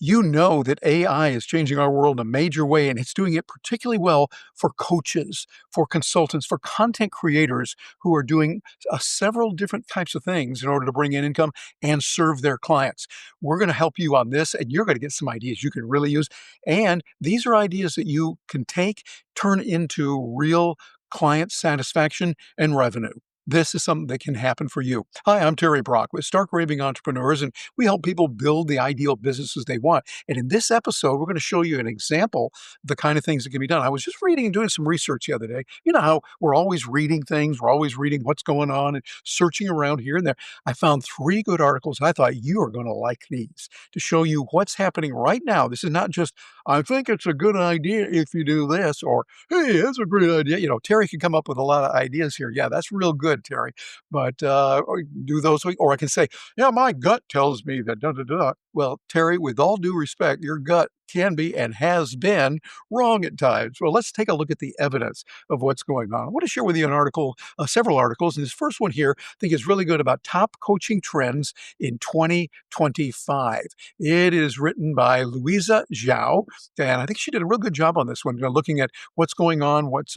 You know that AI is changing our world in a major way, and it's doing it particularly well for coaches, for consultants, for content creators who are doing several different types of things in order to bring in income and serve their clients. We're going to help you on this, and you're going to get some ideas you can really use. And these are ideas that you can take, turn into real client satisfaction and revenue. This is something that can happen for you. Hi, I'm Terry Brock with Stark Raving Entrepreneurs, and we help people build the ideal businesses they want. And in this episode, we're going to show you an example of the kind of things that can be done. I was just reading and doing some research the other day. You know how we're always reading things, we're always reading what's going on and searching around here and there. I found three good articles. I thought you are going to like these to show you what's happening right now. This is not just, I think it's a good idea if you do this, or hey, that's a great idea. You know, Terry can come up with a lot of ideas here. Yeah, that's real good, Terry. But or do those, or I can say, yeah, my gut tells me that da da da. Well, Terry, with all due respect, your gut can be and has been wrong at times. Well, let's take a look at the evidence of what's going on. I want to share with you an article, several articles, and this first one here I think is really good about top coaching trends in 2025. It is written by Louisa Zhao, and I think she did a real good job on this one, looking at what's going on, what's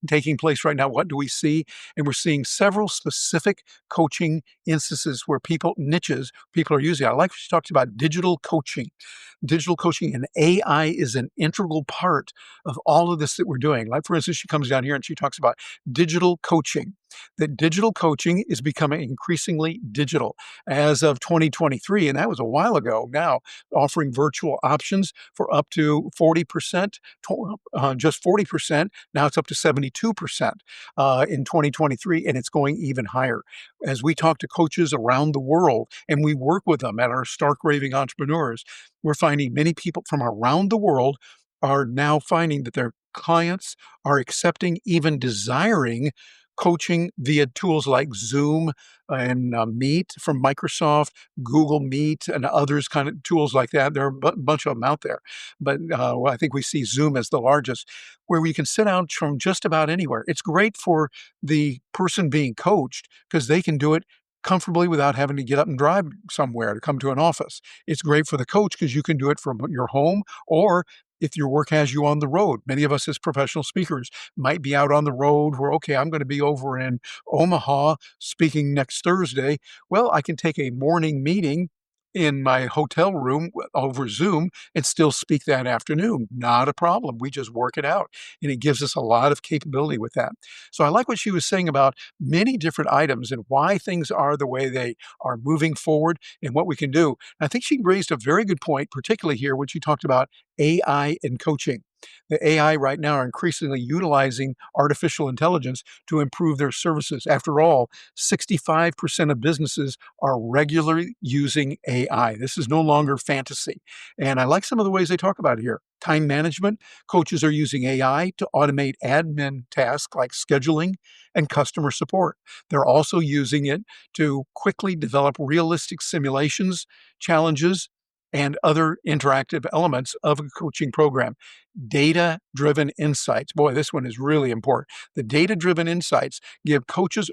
taking place right now, what do we see, and we're seeing several specific coaching instances where niches people are using. I like what she talks about digital coaching. Digital coaching and AI is an integral part of all of this that we're doing. Like, for instance, she comes down here and she talks about digital coaching, that digital coaching is becoming increasingly digital as of 2023. And that was a while ago now, offering virtual options for up to 40%, just 40%. Now it's up to 72% in 2023, and it's going even higher. As we talk to coaches around the world and we work with them at our Stark Raving Entrepreneurs, we're finding many people from around the world are now finding that their clients are accepting, even desiring coaching via tools like Zoom and Meet from Microsoft, Google Meet, and others kind of tools like that. There are a bunch of them out there. But well, I think we see Zoom as the largest, where we can sit down from just about anywhere. It's great for the person being coached because they can do it comfortably without having to get up and drive somewhere to come to an office. It's great for the coach because you can do it from your home, or if your work has you on the road. Many of us as professional speakers might be out on the road where, okay, I'm going to be over in Omaha speaking next Thursday. Well, I can take a morning meeting in my hotel room over Zoom and still speak that afternoon. Not a problem. We just work it out. And it gives us a lot of capability with that. So I like what she was saying about many different items and why things are the way they are moving forward and what we can do. I think she raised a very good point, particularly here when she talked about AI and coaching. The AI right now are increasingly utilizing artificial intelligence to improve their services. After all, 65% of businesses are regularly using AI. This is no longer fantasy. And I like some of the ways they talk about it here. Time management. Coaches are using AI to automate admin tasks like scheduling and customer support. They're also using it to quickly develop realistic simulations, challenges, and other interactive elements of a coaching program. Data-driven insights. Boy, this one is really important. The data-driven insights give coaches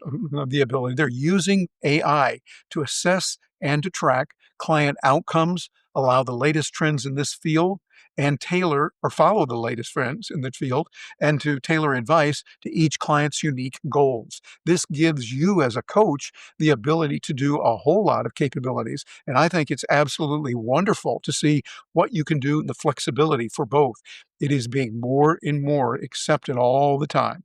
the ability, they're using AI to assess and to track client outcomes, allow the latest trends in this field, and tailor or follow the latest trends in the field, and to tailor advice to each client's unique goals. This gives you as a coach the ability to do a whole lot of capabilities. And I think it's absolutely wonderful to see what you can do and the flexibility for both. It is being more and more accepted all the time.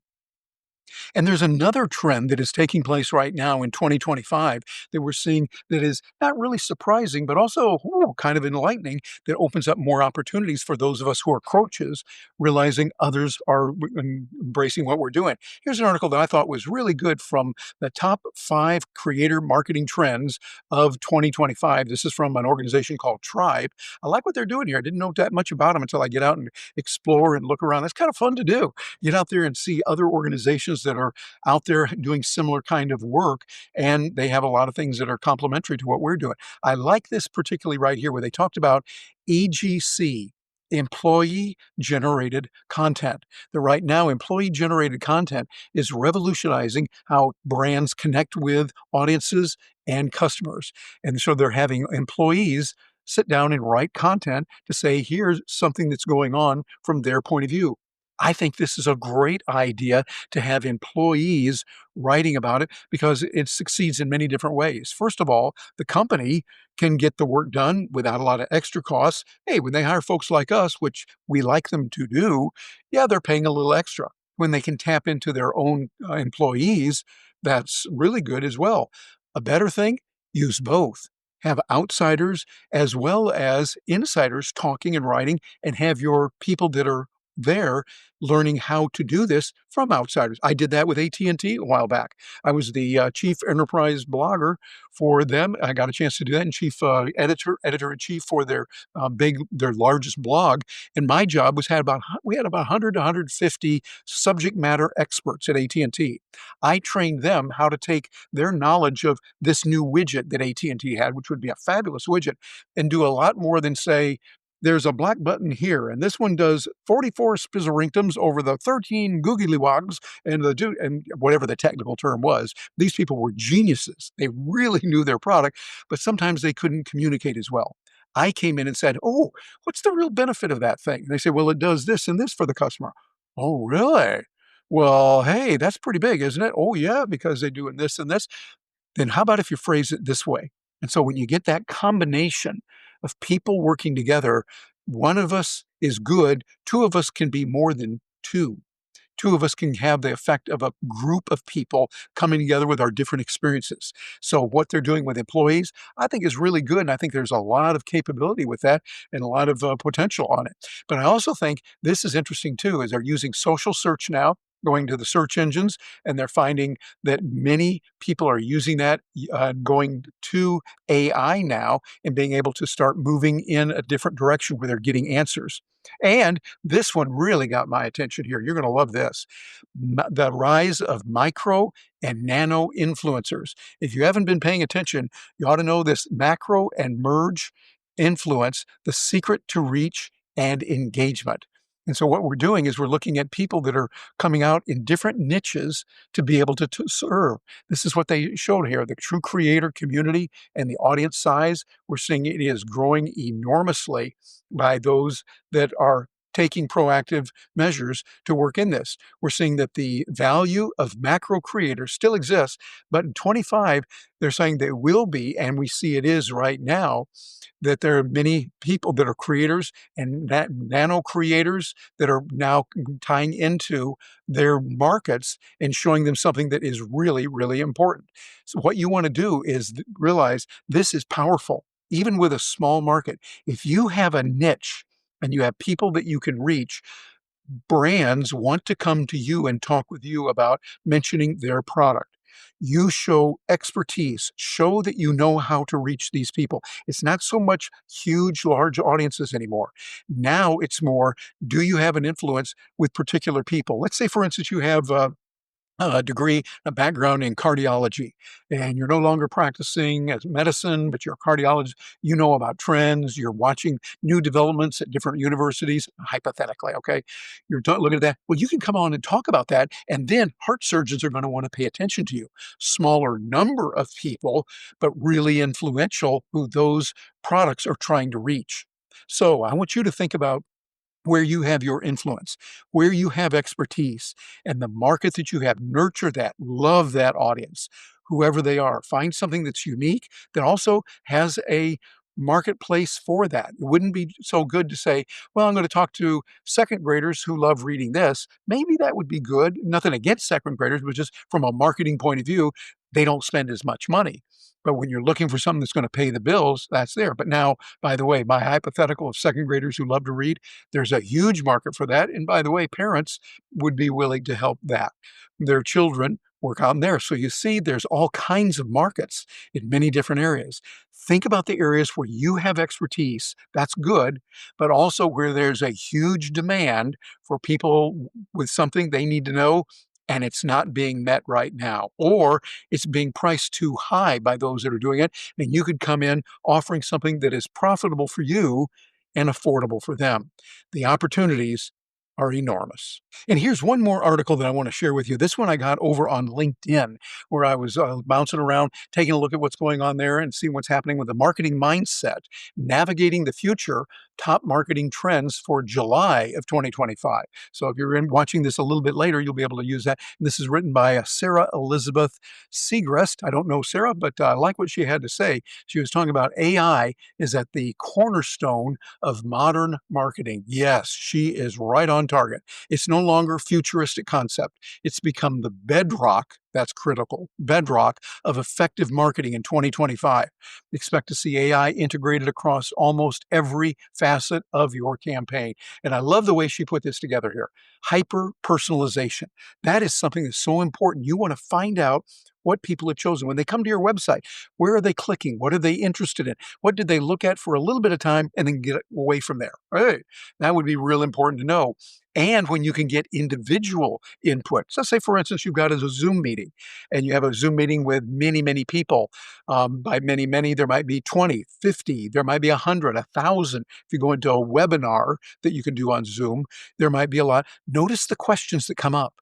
And there's another trend that is taking place right now in 2025 that we're seeing that is not really surprising, but also kind of enlightening, that opens up more opportunities for those of us who are coaches, realizing others are embracing what we're doing. Here's an article that I thought was really good from the top 5 creator marketing trends of 2025. This is from an organization called Tribe. I like what they're doing here. I didn't know that much about them until I get out and explore and look around. It's kind of fun to do. Get out there and see other organizations that are out there doing similar kind of work, and they have a lot of things that are complementary to what we're doing. I like this particularly right here where they talked about EGC, employee generated content. That right now, employee generated content is revolutionizing how brands connect with audiences and customers. And so they're having employees sit down and write content to say, here's something that's going on from their point of view. I think this is a great idea to have employees writing about it because it succeeds in many different ways. First of all, the company can get the work done without a lot of extra costs. Hey, when they hire folks like us, which we like them to do, yeah, they're paying a little extra. When they can tap into their own employees, that's really good as well. A better thing, use both. Have outsiders as well as insiders talking and writing, and have your people that are there learning how to do this from outsiders. I did that with AT&T a while back. I was the chief enterprise blogger for them. I got a chance to do that, and chief editor-in-chief for their largest blog. And my job was we had about 100 to 150 subject matter experts at AT&T. I trained them how to take their knowledge of this new widget that AT&T had, which would be a fabulous widget, and do a lot more than say, there's a black button here, and this one does 44 spizzerinctums over the 13 googly wogs and whatever the technical term was. These people were geniuses. They really knew their product, but sometimes they couldn't communicate as well. I came in and said, "Oh, what's the real benefit of that thing?" And they say, "Well, it does this and this for the customer." "Oh, really? Well, hey, that's pretty big, isn't it?" "Oh, yeah, because they do this and this." Then how about if you phrase it this way? And so when you get that combination of people working together, one of us is good, two of us can be more than two. Two of us can have the effect of a group of people coming together with our different experiences. So what they're doing with employees, I think is really good. And I think there's a lot of capability with that and a lot of potential on it. But I also think this is interesting too, is they're using social search now, going to the search engines, and they're finding that many people are using that, going to AI now and being able to start moving in a different direction where they're getting answers. And this one really got my attention here. You're going to love this. The rise of micro and nano influencers. If you haven't been paying attention, you ought to know this macro and merge influence, the secret to reach and engagement. And so what we're doing is we're looking at people that are coming out in different niches to be able to serve. This is what they showed here, the true creator community and the audience size. We're seeing it is growing enormously by those that are taking proactive measures to work in this. We're seeing that the value of macro creators still exists, but in 25, they're saying they will be, and we see it is right now, that there are many people that are creators and nano creators that are now tying into their markets and showing them something that is really, really important. So what you want to do is realize this is powerful, even with a small market. If you have a niche and you have people that you can reach, brands want to come to you and talk with you about mentioning their product. You show expertise, show that you know how to reach these people. It's not so much huge, large audiences anymore. Now it's more, do you have an influence with particular people? Let's say, for instance, you have a degree, a background in cardiology, and you're no longer practicing as medicine, but you're a cardiologist. You know about trends. You're watching new developments at different universities, hypothetically, okay? You're looking at that. Well, you can come on and talk about that, and then heart surgeons are going to want to pay attention to you. Smaller number of people, but really influential who those products are trying to reach. So I want you to think about where you have your influence, where you have expertise, and the market that you have. Nurture that, love that audience, whoever they are. Find something that's unique that also has a marketplace for that. It wouldn't be so good to say, well, I'm going to talk to second graders who love reading this. Maybe that would be good. Nothing against second graders, but just from a marketing point of view, they don't spend as much money. But when you're looking for something that's going to pay the bills, that's there. But now, by the way, my hypothetical of second graders who love to read, there's a huge market for that. And by the way, parents would be willing to help that. Their children work out in there. So you see, there's all kinds of markets in many different areas. Think about the areas where you have expertise. That's good, but also where there's a huge demand for people with something they need to know and it's not being met right now, or it's being priced too high by those that are doing it. And you could come in offering something that is profitable for you and affordable for them. The opportunities are enormous. And here's one more article that I want to share with you. This one I got over on LinkedIn, where I was bouncing around, taking a look at what's going on there and seeing what's happening with the marketing mindset, navigating the future, top marketing trends for July of 2025. So if you're watching this a little bit later, you'll be able to use that. And this is written by Sarah Elizabeth Segrest. I don't know Sarah, but I like what she had to say. She was talking about AI is at the cornerstone of modern marketing. Yes, she is right on target. It's no longer a futuristic concept. It's become the bedrock, that's critical, bedrock of effective marketing in 2025. Expect to see AI integrated across almost every facet of your campaign. And I love the way she put this together here. Hyper personalization. That is something that's so important. You want to find out what people have chosen. When they come to your website, where are they clicking? What are they interested in? What did they look at for a little bit of time and then get away from there? Hey, that would be real important to know. And when you can get individual input. So say, for instance, you've got a Zoom meeting and you have a Zoom meeting with many, many people. By many, many, there might be 20, 50, there might be 100, 1,000. If you go into a webinar that you can do on Zoom, there might be a lot. Notice the questions that come up.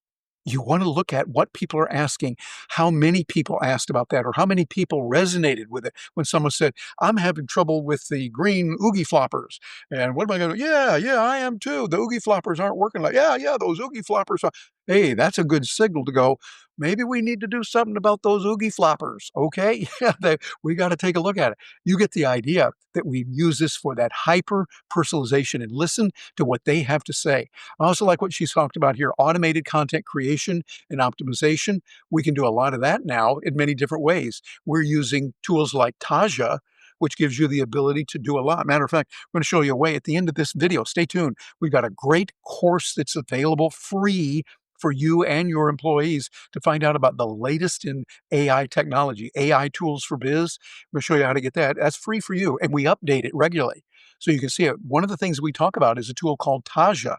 You want to look at what people are asking, how many people asked about that, or how many people resonated with it when someone said, I'm having trouble with the green Oogie floppers. And what am I going to do? Yeah, yeah, I am too. The Oogie floppers aren't working like, yeah, yeah, those Oogie floppers are. Hey, that's a good signal to go, maybe we need to do something about those Oogie floppers. Okay. Yeah, we got to take a look at it. You get the idea that we use this for that hyper personalization and listen to what they have to say. I also like what she's talked about here, automated content creation and optimization. We can do a lot of that now in many different ways. We're using tools like Taja, which gives you the ability to do a lot. Matter of fact, I'm going to show you a way at the end of this video. Stay tuned. We've got a great course that's available free for you and your employees to find out about the latest in AI technology, AI tools for biz. I'm going to show you how to get that. That's free for you, and we update it regularly. So you can see it. One of the things we talk about is a tool called Taja,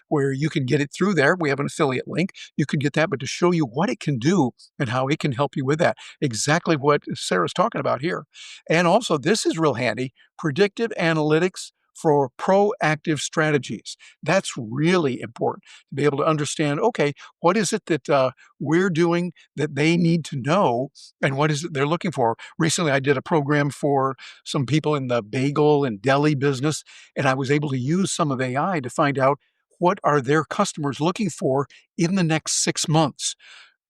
where you can get it through there. We have an affiliate link. You can get that, but to show you what it can do and how it can help you with that. Exactly what Sarah's talking about here. And also, this is real handy, predictive analytics for proactive strategies. That's really important to be able to understand, okay, what is it that we're doing that they need to know and what is it they're looking for? Recently, I did a program for some people in the bagel and deli business, and I was able to use some of AI to find out what are their customers looking for in the next 6 months.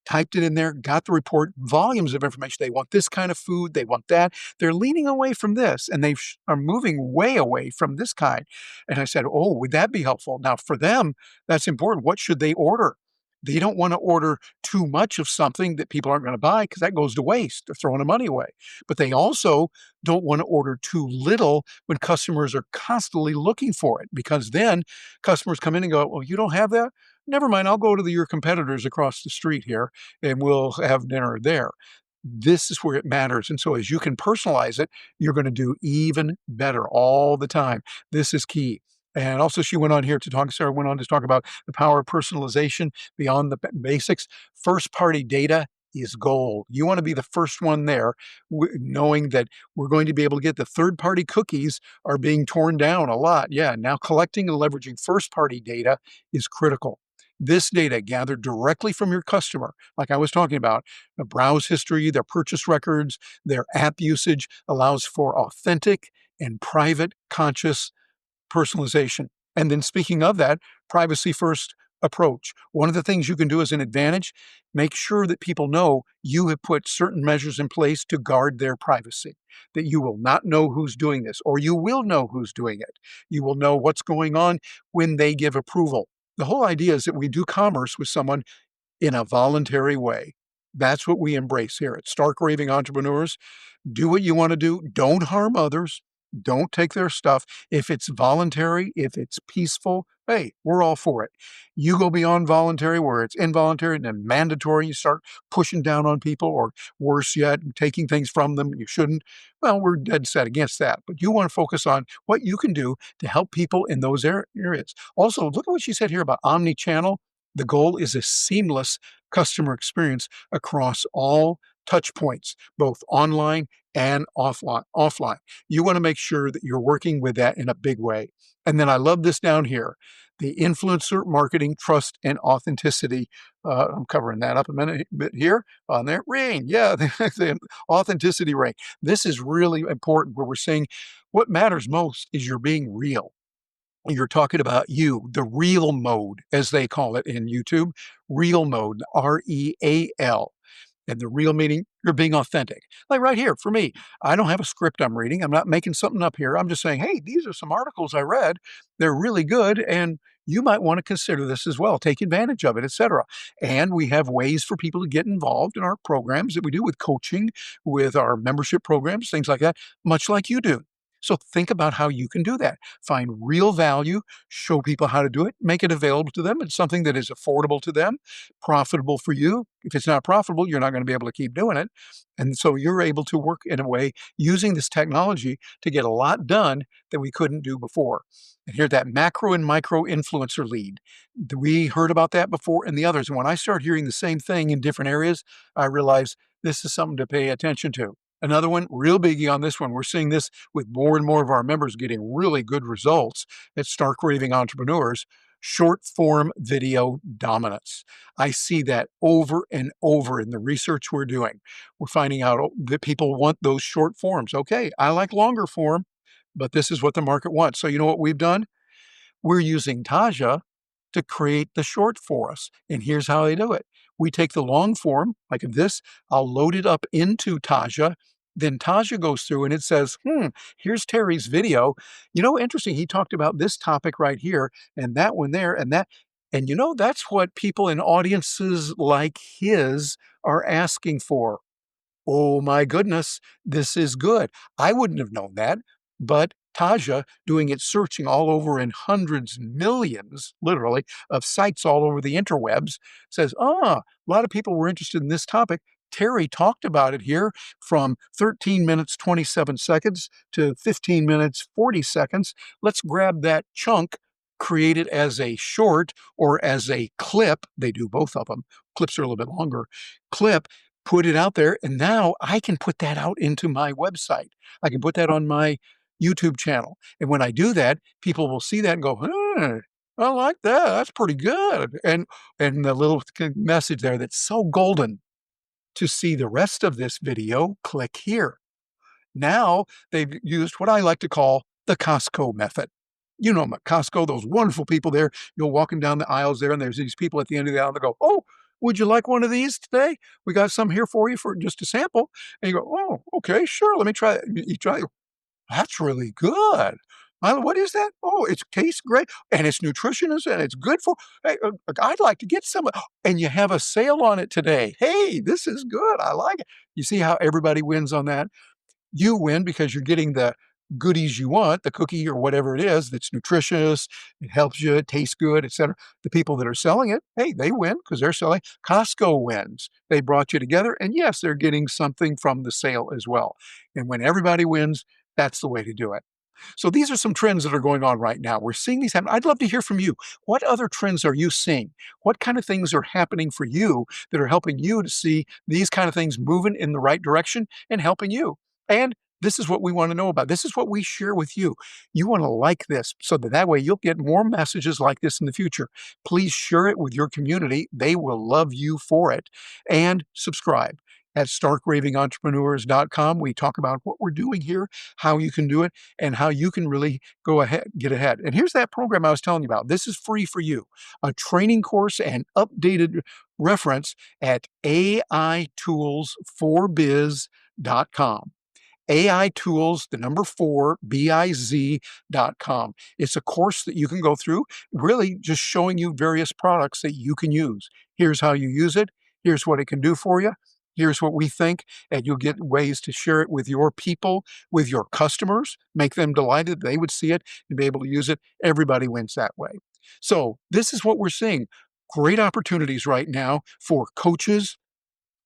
Typed it in there, got the report, volumes of information. They want this kind of food, they want that. They're leaning away from this, and they are moving way away from this kind. And I said, oh, would that be helpful? Now, for them, that's important. What should they order? They don't want to order too much of something that people aren't going to buy because that goes to waste. They're throwing the money away. But they also don't want to order too little when customers are constantly looking for it, because then customers come in and go, well, you don't have that? Never mind, I'll go to your competitors across the street here and we'll have dinner there. This is where it matters. And so as you can personalize it, you're going to do even better all the time. This is key. And also, she went on here to talk, Sarah went on to talk about the power of personalization beyond the basics. First party data is gold. You want to be the first one there, knowing that we're going to be able to get the third party cookies are being torn down a lot. Yeah, now collecting and leveraging first party data is critical. This data gathered directly from your customer, like I was talking about, the browse history, their purchase records, their app usage allows for authentic and private conscious personalization. And then speaking of that, privacy first approach. One of the things you can do as an advantage, make sure that people know you have put certain measures in place to guard their privacy, that you will not know who's doing this, or you will know who's doing it. You will know what's going on when they give approval. The whole idea is that we do commerce with someone in a voluntary way. That's what we embrace here at Stark Raving Entrepreneurs. Do what you want to do. Don't harm others. Don't take their stuff. If it's voluntary, if it's peaceful, hey, we're all for it. You go beyond voluntary where it's involuntary and then mandatory, you start pushing down on people, or worse yet, taking things from them you shouldn't. Well, we're dead set against that. But you want to focus on what you can do to help people in those areas. Also, look at what she said here about omni-channel. The goal is a seamless customer experience across all touch points, both online and offline. You want to make sure that you're working with that in a big way. And then I love this down here. The influencer marketing trust and authenticity. I'm covering that up a bit here on there. Ring, yeah, the authenticity ring. This is really important where we're saying what matters most is you're being real. You're talking about you, the real mode, as they call it in YouTube, real mode, REAL. And the real meaning, you're being authentic. Like right here, for me, I don't have a script I'm reading. I'm not making something up here. I'm just saying, hey, these are some articles I read. They're really good. And you might want to consider this as well. Take advantage of it, etc. And we have ways for people to get involved in our programs that we do with coaching, with our membership programs, things like that, much like you do. So think about how you can do that. Find real value, show people how to do it, make it available to them. It's something that is affordable to them, profitable for you. If it's not profitable, you're not going to be able to keep doing it. And so you're able to work in a way using this technology to get a lot done that we couldn't do before. And here's that macro and micro influencer lead. We heard about that before and the others. And when I start hearing the same thing in different areas, I realize this is something to pay attention to. Another one, real biggie on this one. We're seeing this with more and more of our members getting really good results at Stark Raving Entrepreneurs. Short form video dominance. I see that over and over in the research we're doing. We're finding out that people want those short forms. Okay, I like longer form, but this is what the market wants. So you know what we've done? We're using Taja to create the short for us. And here's how I do it. We take the long form, like this, I'll load it up into Taja. Then Taja goes through and it says, here's Terry's video. You know, interesting. He talked about this topic right here and that one there and that. And you know, that's what people in audiences like his are asking for. Oh my goodness, this is good. I wouldn't have known that, but Taja doing its searching all over in hundreds, millions, literally, of sites all over the interwebs says, a lot of people were interested in this topic. Terry talked about it here from 13 minutes, 27 seconds to 15 minutes, 40 seconds. Let's grab that chunk, create it as a short or as a clip. They do both of them. Clips are a little bit longer. Clip, put it out there, and now I can put that out into my website. I can put that on my YouTube channel. And when I do that, people will see that and go, I like that. That's pretty good. And the little message there that's so golden. To see the rest of this video, click here. Now they've used what I like to call the Costco method. You know, Costco, those wonderful people there. You're walking down the aisles there, and there's these people at the end of the aisle that go, oh, would you like one of these today? We got some here for you for just a sample. And you go, oh, okay, sure. Let me try it. You try it. That's really good. What is that? Oh, it tastes great, and it's nutritious, and it's good for. Hey, I'd like to get some. And you have a sale on it today. Hey, this is good. I like it. You see how everybody wins on that? You win because you're getting the goodies you want, the cookie or whatever it is that's nutritious, it helps you, it tastes good, etc. The people that are selling it, hey, they win because they're selling. Costco wins. They brought you together, and yes, they're getting something from the sale as well. And when everybody wins, that's the way to do it. So these are some trends that are going on right now. We're seeing these happen. I'd love to hear from you. What other trends are you seeing? What kind of things are happening for you that are helping you to see these kind of things moving in the right direction and helping you? And this is what we want to know about. This is what we share with you. You want to like this so that way you'll get more messages like this in the future. Please share it with your community. They will love you for it. And subscribe. At starkravingentrepreneurs.com, we talk about what we're doing here, how you can do it, and how you can really go ahead, get ahead. And here's that program I was telling you about. This is free for you. A training course and updated reference at AITools4biz.com. AI Tools, the number 4, biz.com. It's a course that you can go through, really just showing you various products that you can use. Here's how you use it. Here's what it can do for you. Here's what we think, and you'll get ways to share it with your people, with your customers, make them delighted they would see it and be able to use it. Everybody wins that way. So this is what we're seeing. Great opportunities right now for coaches,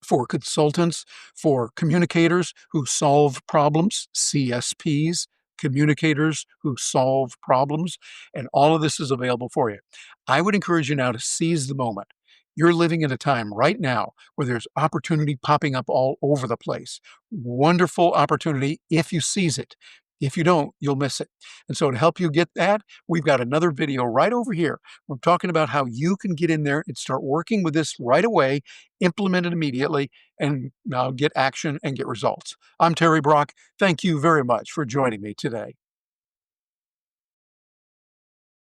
for consultants, for communicators who solve problems, CSPs, communicators who solve problems, and all of this is available for you. I would encourage you now to seize the moment. You're living in a time right now where there's opportunity popping up all over the place. Wonderful opportunity if you seize it. If you don't, you'll miss it. And so to help you get that, we've got another video right over here. We're talking about how you can get in there and start working with this right away, implement it immediately, and now get action and get results. I'm Terry Brock. Thank you very much for joining me today.